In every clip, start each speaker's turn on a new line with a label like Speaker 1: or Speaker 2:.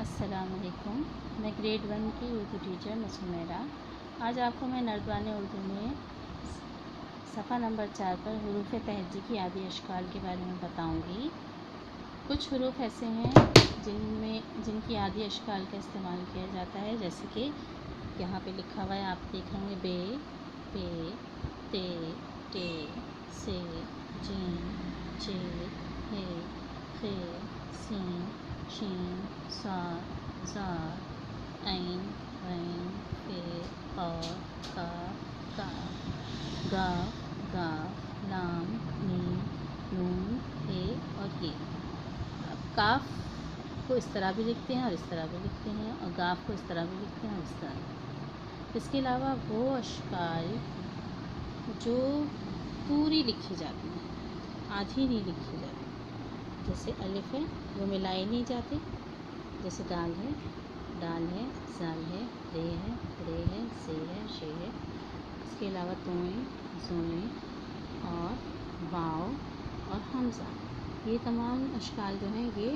Speaker 1: السلام علیکم. میں گریڈ 1 کی اردو ٹیچر مسمیرہ. آج آپ کو میں نردبان اردو میں صفحہ نمبر 4 پر حروف تہجی کی عادی اشکال کے بارے میں بتاؤں گی. کچھ حروف ایسے ہیں جن کی عادی اشکال کا استعمال کیا جاتا ہے، جیسے کہ یہاں پہ لکھا ہوا ہے، آپ دیکھ رہے ہوں گے بے، پے، تے، ٹے، سے، جیم، چے، ہے، خے، سین، شین، صاد، ضاد، عین، غین، فے، قاف، کاف، کاف، گاف، گاف، لام، میم، نون، ہے اور یہ. اب کاف کو اس طرح بھی لکھتے ہیں اور اس طرح بھی لکھتے ہیں، اور گاف کو اس طرح بھی لکھتے ہیں اور اس طرح بھی. اس کے علاوہ وہ اشکال جو پوری لکھی جاتی ہیں، آدھی نہیں لکھی جاتی، جیسے الف ہے وہ ملائے نہیں جاتے، جیسے دال ہے، ڈال ہے، زال ہے، رے ہے، رے ہے، سے ہے، شے ہے. اس کے علاوہ توئیں، زوئیں اور واو اور حمزہ، یہ تمام اشکال جو ہیں یہ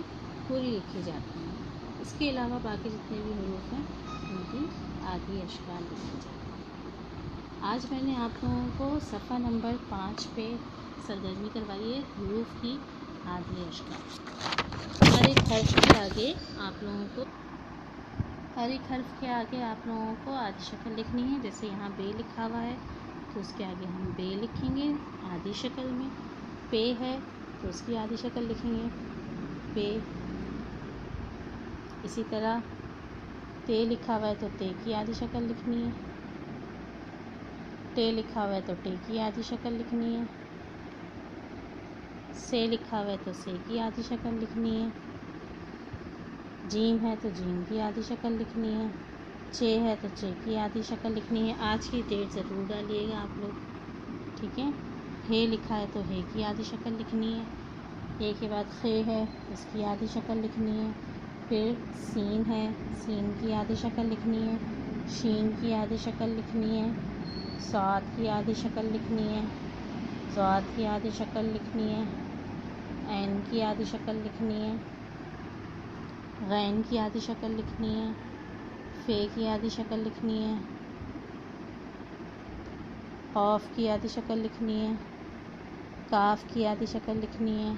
Speaker 1: پوری لکھی جاتی ہیں. اس کے علاوہ باقی جتنے بھی حروف ہیں ان کی آدھی اشکال لکھی جاتی ہیں. آج میں نے آپ لوگوں کو صفحہ نمبر 5 پہ سرگرمی کروائی ہے، حروف کی آدھی اشکال. ہر ایک حرف کے آگے آپ لوگوں کو آدھی شکل لکھنی ہے. جیسے یہاں بے لکھا ہوا ہے تو اس کے آگے ہم بے لکھیں گے آدھی شکل میں. پے ہے تو اس کی آدھی شکل لکھیں گے پے. اسی طرح تے لکھا ہوا ہے تو تے کی آدھی شکل لکھنی ہے. ٹے لکھا ہوا ہے تو ٹے کی آدھی شکل لکھنی ہے. سے لکھا ہوا ہے تو سے کی آدھی شکل لکھنی ہے. جیم ہے تو جیم کی آدھی شکل لکھنی ہے. چے ہے تو چے کی آدھی شکل لکھنی ہے. آج کی ڈیٹ ضرور ڈالیے گا آپ لوگ، ٹھیک ہے. ہے لکھا ہے تو ہے کی آدھی شکل لکھنی ہے. ہے کے بعد خے ہے، اس کی آدھی شکل لکھنی ہے. پھر سین ہے، سین کی آدھی شکل لکھنی ہے. شین کی آدھی شکل لکھنی ہے. صاد کی آدھی شکل لکھنی ہے. ضاد کی آدھی شکل لکھنی ہے. عین کی آدھی شکل لکھنی ہے. غین کی آدھی شکل لکھنی ہے. فے کی آدھی شکل لکھنی ہے. قاف کی آدھی شکل لکھنی ہے. کاف کی آدھی شکل لکھنی ہے.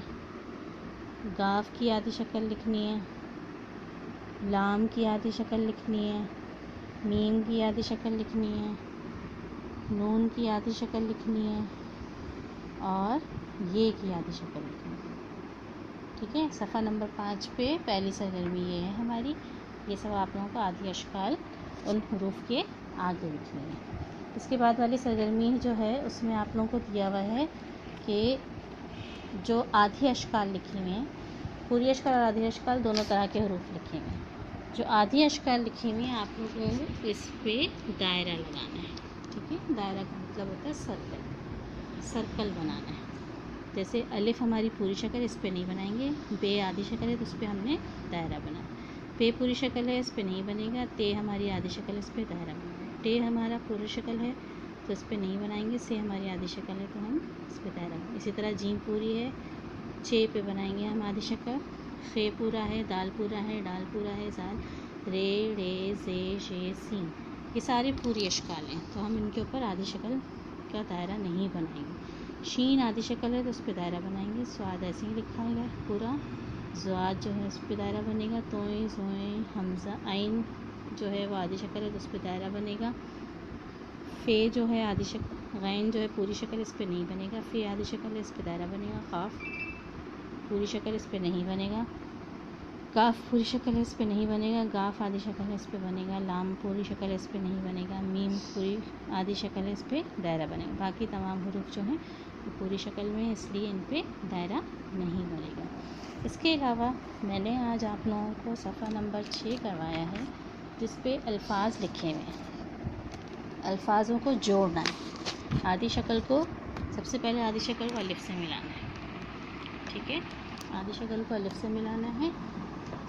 Speaker 1: گاف کی آدھی شکل لکھنی ہے. لام کی آدھی شکل لکھنی ہے. میم کی آدھی شکل لکھنی ہے. نون کی آدھی شکل لکھنی ہے اور یہ کی آدھی شکل لکھنی ہے. ٹھیک ہے. صفحہ نمبر 5 پہ پہلی سرگرمی یہ ہے ہماری. یہ سب آپ لوگوں کو آدھی اشکال ان حروف کے آگے لکھنی ہے. اس کے بعد والی سرگرمی جو ہے اس میں آپ لوگوں کو دیا ہوا ہے کہ جو آدھی اشکال لکھی ہوئی ہیں، پوری اشکال اور آدھی اشکال دونوں طرح کے حروف لکھے ہوئے ہیں. جو آدھی اشکال لکھی ہوئی ہیں آپ لوگوں کو اس پہ دائرہ لگانا ہے. ٹھیک ہے. دائرہ کا مطلب ہوتا ہے سرکل، سرکل بنانا ہے. جیسے الف ہماری پوری شکل، اس پہ نہیں بنائیں گے. بے آدھی شکل ہے تو اس پہ ہم نے دائرہ بنایا. پے پوری شکل ہے، اس پہ نہیں بنے گا. تے ہماری آدھی شکل ہے، اس پہ دائرہ بنانا ہے. ٹے ہمارا پوری شکل ہے تو اس پہ نہیں بنائیں گے. سے ہماری آدھی شکل ہے تو ہم اس پہ دائرہ بنائیں گے. اسی طرح جیم پوری ہے، چے پہ بنائیں گے ہم آدھی شکل. خے پورا ہے، دال پورا ہے، ڈال پورا ہے، زال، رے، رے، زے، شے، سین، یہ ساری پوری اشکال ہیں تو ہم ان کے اوپر آدھی شکل کا دائرہ نہیں بنائیں گے. شین آدھی شکل ہے تو اس پہ دائرہ بنائیں گے. سواد ایسے ہی لکھا گا پورا. ضاد جو ہے اس پہ دائرہ بنے گا. توئیں، زوئیں، حمزہ، عین جو ہے وہ آدھی شکل ہے تو اس پہ دائرہ بنے گا. فے جو ہے آدھی شکل، غین جو ہے پوری شکل، اس پہ نہیں بنے گا. فے آدھی شکل ہے، اس پہ دائرہ بنے گا. قاف پوری شکل، اس پہ نہیں بنے گا. کاف پوری شکل ہے، اس پہ نہیں بنے گا. گاف آدھی شکل ہے، اس پہ بنے گا. لام پوری شکل ہے، اس پہ نہیں بنے گا. میم پوری آدھی شکل ہے، اس پہ دائرہ بنے گا. باقی تمام حروف جو ہیں وہ پوری شکل میں، اس لیے ان پہ دائرہ نہیں بنے گا. اس کے علاوہ میں نے آج آپ لوگوں کو صفحہ نمبر 6 کروایا ہے جس پہ الفاظ لکھے ہوئے ہیں. الفاظوں کو جوڑنا ہے. آدھی شکل کو سب سے پہلے آدھی شکل کو الف سے ملانا ہے. ٹھیک ہے. آدھی شکل کو الف سے ملانا ہے.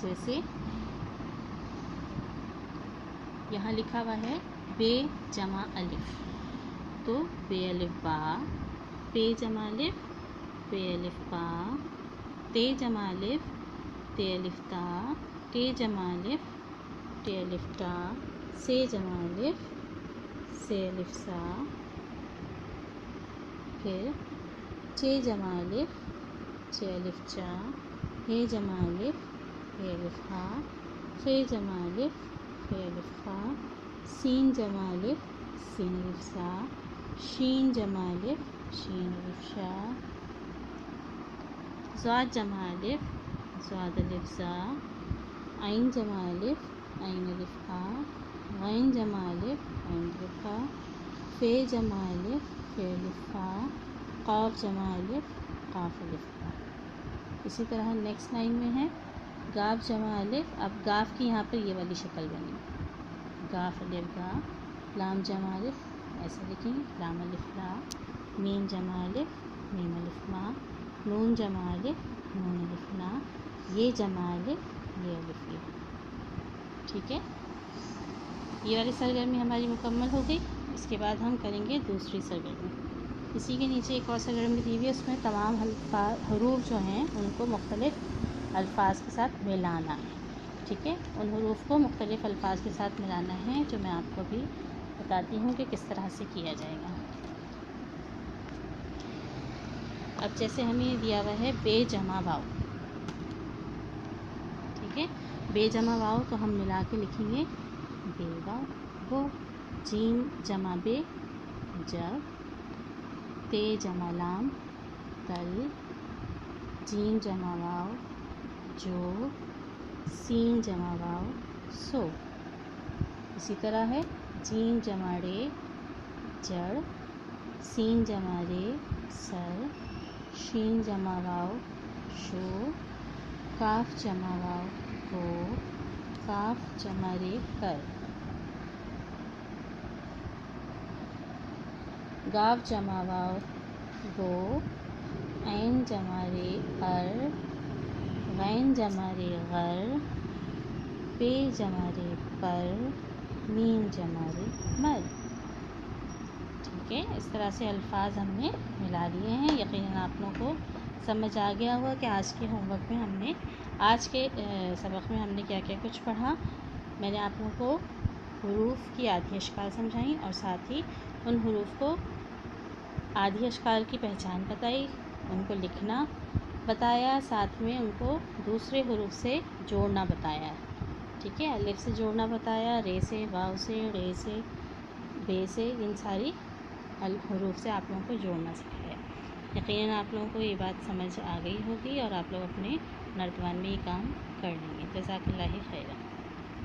Speaker 1: جیسے یہاں لکھا ہوا ہے بے جمع الف، تو بے الف با. پے جمع الف، پے الف پا. تے جمع الف، تے الف تا. ٹے جمع الف ٹے الف ٹا، سے جمع الف سے الف سا، پھر چے جمع الف چے الف چا، ہے جمع الف ہے الف ہا، خے جمع الف خے الف خا، سین جمع الف سین الف سا، شین جمع الف شین الف شا، ضاد جمع الف ضاد الف زا، عین جمع الف عین الف آ، غین جمع الف عین الف آ، فے جمع الف فے الف فا، قاف جمع الف قاف الف آ۔ اسی طرح نیکسٹ لائن میں ہے گاف جمع الف۔ اب گاف کی یہاں پر یہ والی شکل بنی، گاف الف گا، لام جمع الف ایسے لکھیں لام الف لا، میم جمع الف میم الف ما، نون جمع الف نون الف نا، یہ جمع الف یہ الف یہ۔ ٹھیک ہے، یہ والی سرگرمی ہماری مکمل ہو گئی۔ اس کے بعد ہم کریں گے دوسری سرگرمی۔ اسی کے نیچے ایک اور سرگرمی دی ہوئی ہے، اس میں تمام حروف جو ہیں ان کو مختلف الفاظ کے ساتھ ملانا ہے۔ ٹھیک ہے، ان حروف کو مختلف الفاظ کے ساتھ ملانا ہے، جو میں آپ کو بھی بتاتی ہوں کہ کس طرح سے کیا جائے گا۔ اب جیسے ہمیں دیا ہوا ہے بے جمع واو، ٹھیک ہے، بے جمع واو تو ہم ملا کے لکھیں گے بے واو وہ، جیم جمع بے جب، تے جمع لام تل، جیم جمع واو جو، سین جمع واو سو۔ اسی طرح ہے جیم جمع رے جڑ، سین جمع رے سر، شین جمع واو شو، کاف جمع واو کو، کاف جمع رے کر، گاف جمع واو گو، عین جمع رے ار، غین جمع رے غر، پے جمع رے پر، میم جمع رے مر۔ ٹھیک ہے، اس طرح سے الفاظ ہم نے ملا لیے ہیں۔ یقیناً آپ لوگوں کو سمجھ آ گیا ہوگا کہ آج کے ہوم ورک میں آج کے سبق میں ہم نے کیا کیا کچھ پڑھا۔ میں نے آپ لوگوں کو حروف کی آدھی اشکال سمجھائیں اور ساتھ ہی ان حروف کو آدھی اشکال کی پہچان بتائی، ان کو لکھنا بتایا، ساتھ میں ان کو دوسرے حروف سے جوڑنا بتایا۔ ٹھیک ہے، الف سے جوڑنا بتایا، رے سے، واو سے، رے سے، بے سے، ان ساری حروف سے آپ لوگوں کو جوڑنا سکھایا۔ یقیناً آپ لوگوں کو یہ بات سمجھ آ گئی ہوگی اور آپ لوگ اپنے نردوان میں یہ کام کر لیں گے۔ جزاک اللہ خیرا۔